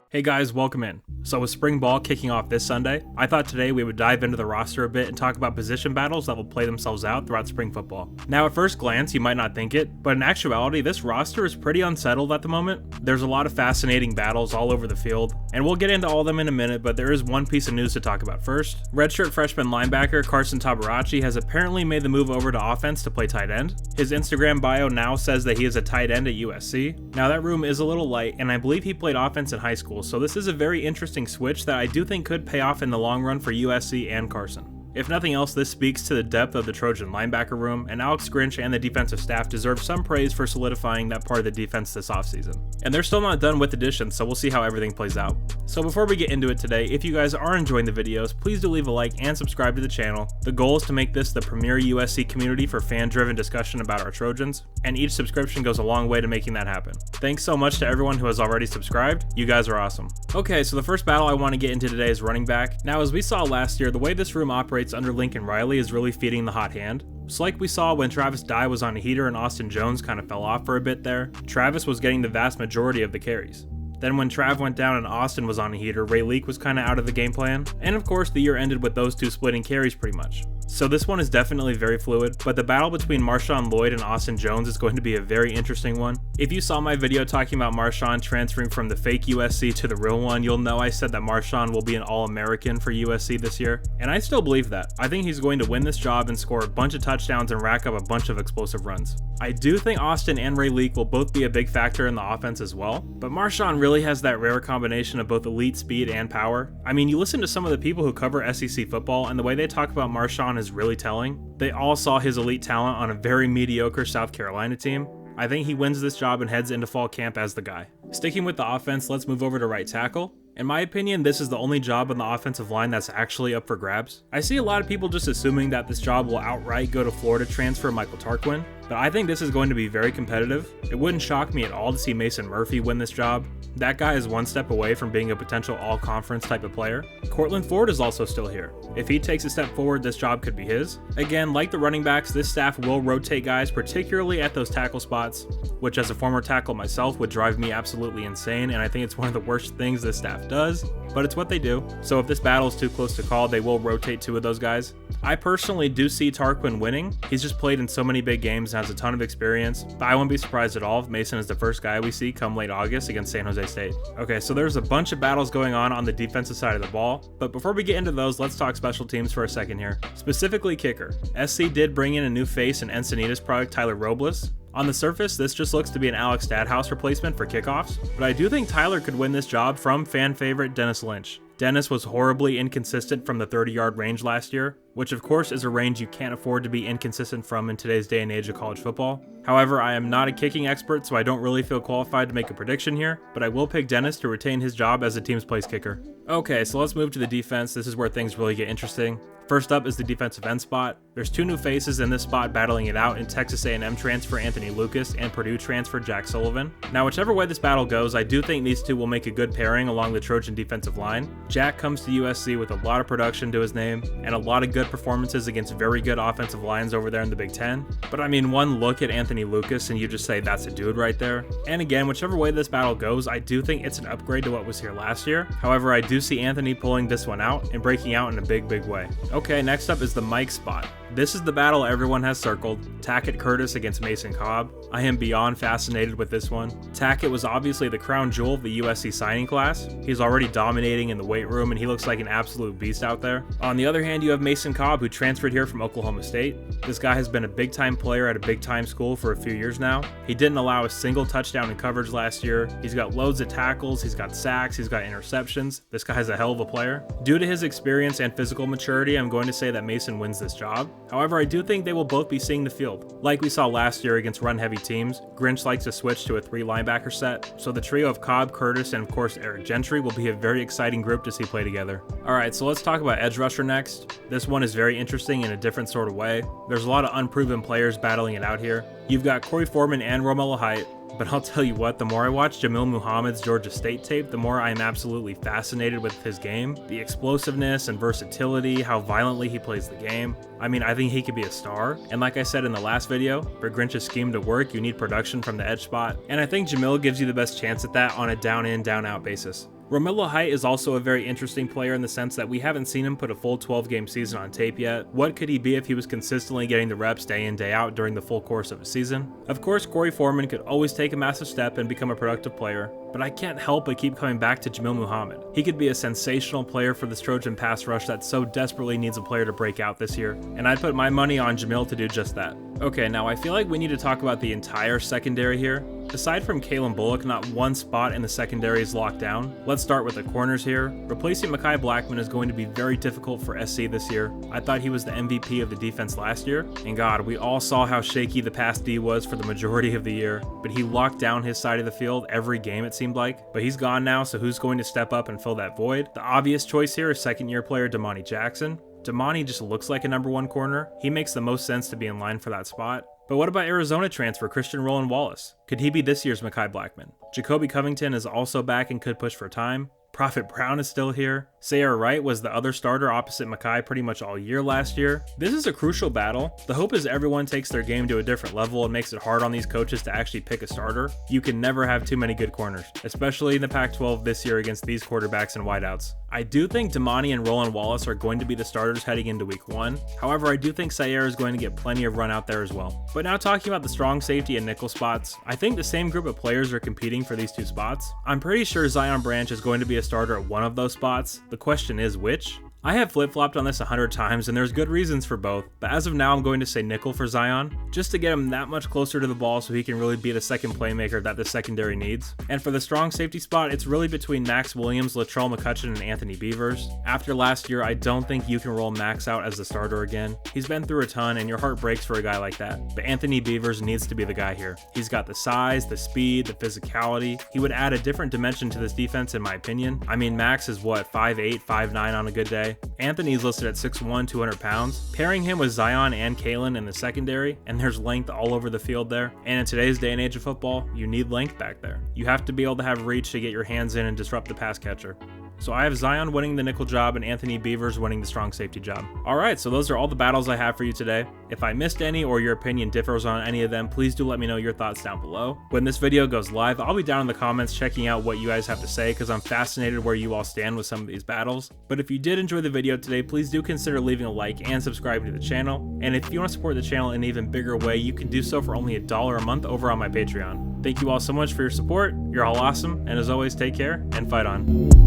Hey guys, welcome in. So with spring ball kicking off this Sunday, I thought today we would dive into the roster a bit and talk about position battles that will play themselves out throughout spring football. Now at first glance you might not think it, but in actuality this roster is pretty unsettled at the moment. There's a lot of fascinating battles all over the field, and we'll get into all of them in a minute, but there is one piece of news to talk about first. Redshirt freshman linebacker Carson Tabarachi has apparently made the move over to offense to play tight end. His Instagram bio now says that he is a tight end at USC. Now that room is a little light, and I believe he played offense in high school, so this is a very interesting switch that I do think could pay off in the long run for USC and Carson. If nothing else, this speaks to the depth of the Trojan linebacker room, and Alex Grinch and the defensive staff deserve some praise for solidifying that part of the defense this offseason. And they're still not done with additions, so we'll see how everything plays out. So before we get into it today, if you guys are enjoying the videos, please do leave a like and subscribe to the channel. The goal is to make this the premier USC community for fan-driven discussion about our Trojans, and each subscription goes a long way to making that happen. Thanks so much to everyone who has already subscribed. You guys are awesome. Okay, so the first battle I want to get into today is running back. Now, as we saw last year, the way this room operates under Lincoln Riley is really feeding the hot hand. So like we saw when Travis Dye was on a heater and Austin Jones kind of fell off for a bit there, Travis was getting the vast majority of the carries. Then when Trav went down and Austin was on a heater, Ray Leak was kind of out of the game plan. And of course the year ended with those two splitting carries pretty much. So this one is definitely very fluid, but the battle between Marshawn Lloyd and Austin Jones is going to be a very interesting one. If you saw my video talking about Marshawn transferring from the fake USC to the real one, you'll know I said that Marshawn will be an All-American for USC this year, and I still believe that. I think he's going to win this job and score a bunch of touchdowns and rack up a bunch of explosive runs. I do think Austin and Ray Leak will both be a big factor in the offense as well, but Marshawn really has that rare combination of both elite speed and power. I mean, you listen to some of the people who cover SEC football and the way they talk about Marshawn is really telling. They all saw his elite talent on a very mediocre South Carolina team. I think he wins this job and heads into fall camp as the guy. Sticking with the offense, let's move over to right tackle. In my opinion, this is the only job on the offensive line that's actually up for grabs. I see a lot of people just assuming that this job will outright go to Florida transfer Michael Tarquin, but I think this is going to be very competitive. It wouldn't shock me at all to see Mason Murphy win this job. That guy is one step away from being a potential all-conference type of player. Cortland Ford is also still here. If he takes a step forward, this job could be his. Again, like the running backs, this staff will rotate guys, particularly at those tackle spots, which as a former tackle myself would drive me absolutely insane, and I think it's one of the worst things this staff does, but it's what they do. So if this battle is too close to call, they will rotate two of those guys. I personally do see Tarquin winning. He's just played in so many big games and has a ton of experience, but I wouldn't be surprised at all if Mason is the first guy we see come late August against San Jose State. Okay, so there's a bunch of battles going on the defensive side of the ball, but before we get into those, let's talk special teams for a second here. Specifically kicker. SC did bring in a new face in Encinitas product Tyler Robles. On the surface, this just looks to be an Alex Stadhouse replacement for kickoffs, but I do think Tyler could win this job from fan favorite Dennis Lynch. Dennis was horribly inconsistent from the 30-yard range last year, which of course is a range you can't afford to be inconsistent from in today's day and age of college football. However, I am not a kicking expert, so I don't really feel qualified to make a prediction here, but I will pick Dennis to retain his job as the team's place kicker. Okay, so let's move to the defense. This is where things really get interesting. First up is the defensive end spot. There's two new faces in this spot battling it out in Texas A&M transfer Anthony Lucas and Purdue transfer Jack Sullivan. Now, whichever way this battle goes, I do think these two will make a good pairing along the Trojan defensive line. Jack comes to USC with a lot of production to his name and a lot of good performances against very good offensive lines over there in the Big Ten. But I mean, one look at Anthony Lucas and you just say that's a dude right there. And again, whichever way this battle goes, I do think it's an upgrade to what was here last year. However, I do see Anthony pulling this one out and breaking out in a big way. Okay, next up is the Mike spot. This is the battle everyone has circled, Tackett Curtis against Mason Cobb. I am beyond fascinated with this one. Tackett was obviously the crown jewel of the USC signing class. He's already dominating in the weight room and he looks like an absolute beast out there. On the other hand, you have Mason Cobb, who transferred here from Oklahoma State. This guy has been a big time player at a big time school for a few years now. He didn't allow a single touchdown in coverage last year. He's got loads of tackles, he's got sacks, he's got interceptions. This guy's a hell of a player. Due to his experience and physical maturity, I'm going to say that Mason wins this job. However, I do think they will both be seeing the field. Like we saw last year against run-heavy teams, Grinch likes to switch to a 3-linebacker set, so the trio of Cobb, Curtis, and of course Eric Gentry will be a very exciting group to see play together. Alright, so let's talk about edge rusher next. This one is very interesting in a different sort of way. There's a lot of unproven players battling it out here. You've got Corey Foreman and Romello Height. But I'll tell you what, the more I watch Jamil Muhammad's Georgia State tape, the more I am absolutely fascinated with his game, the explosiveness and versatility, how violently he plays the game. I mean, I think he could be a star, and like I said in the last video, for Grinch's scheme to work, you need production from the edge spot, and I think Jamil gives you the best chance at that on a down-in, down-out basis. Romello Height is also a very interesting player in the sense that we haven't seen him put a full 12-game season on tape yet. What could he be if he was consistently getting the reps day in, day out during the full course of a season? Of course, Corey Foreman could always take a massive step and become a productive player, but I can't help but keep coming back to Jamil Muhammad. He could be a sensational player for this Trojan pass rush that so desperately needs a player to break out this year, and I'd put my money on Jamil to do just that. Okay, now I feel like we need to talk about the entire secondary here. Aside from Kalen Bullock, not one spot in the secondary is locked down. Let's start with the corners here. Replacing Mekhi Blackmon is going to be very difficult for SC this year. I thought he was the MVP of the defense last year, and God, we all saw how shaky the pass D was for the majority of the year, but he locked down his side of the field every game it seemed like. But he's gone now, so who's going to step up and fill that void? The obvious choice here is second-year player Damani Jackson. Damani just looks like a number one corner. He makes the most sense to be in line for that spot. But what about Arizona transfer Christian Roland Wallace? Could he be this year's Mekhi Blackmon? Jacoby Covington is also back and could push for time. Prophet Brown is still here. Sayre Wright was the other starter opposite Mekhi pretty much all year last year. This is a crucial battle. The hope is everyone takes their game to a different level and makes it hard on these coaches to actually pick a starter. You can never have too many good corners, especially in the Pac-12 this year against these quarterbacks and wideouts. I do think Damani and Roland Wallace are going to be the starters heading into week 1. However, I do think Sayre is going to get plenty of run out there as well. But now talking about the strong safety and nickel spots, I think the same group of players are competing for these two spots. I'm pretty sure Zion Branch is going to be a starter at one of those spots. The question is which? I have flip-flopped on this 100 times and there's good reasons for both, but as of now I'm going to say nickel for Zion, just to get him that much closer to the ball so he can really be the second playmaker that the secondary needs. And for the strong safety spot, it's really between Max Williams, Latrell McCutcheon, and Anthony Beavers. After last year, I don't think you can roll Max out as the starter again. He's been through a ton and your heart breaks for a guy like that, but Anthony Beavers needs to be the guy here. He's got the size, the speed, the physicality. He would add a different dimension to this defense in my opinion. I mean, Max is what, 5'8", 5'9" on a good day? Anthony's listed at 6'1", 200 pounds. Pairing him with Zion and Kalen in the secondary, and there's length all over the field there. And in today's day and age of football, you need length back there. You have to be able to have reach to get your hands in and disrupt the pass catcher. So I have Zion winning the nickel job and Anthony Beavers winning the strong safety job. Alright, so those are all the battles I have for you today. If I missed any or your opinion differs on any of them, please do let me know your thoughts down below. When this video goes live, I'll be down in the comments checking out what you guys have to say because I'm fascinated where you all stand with some of these battles. But if you did enjoy the video today, please do consider leaving a like and subscribing to the channel. And if you want to support the channel in an even bigger way, you can do so for only $1 a month over on my Patreon. Thank you all so much for your support. You're all awesome, and as always, take care and fight on.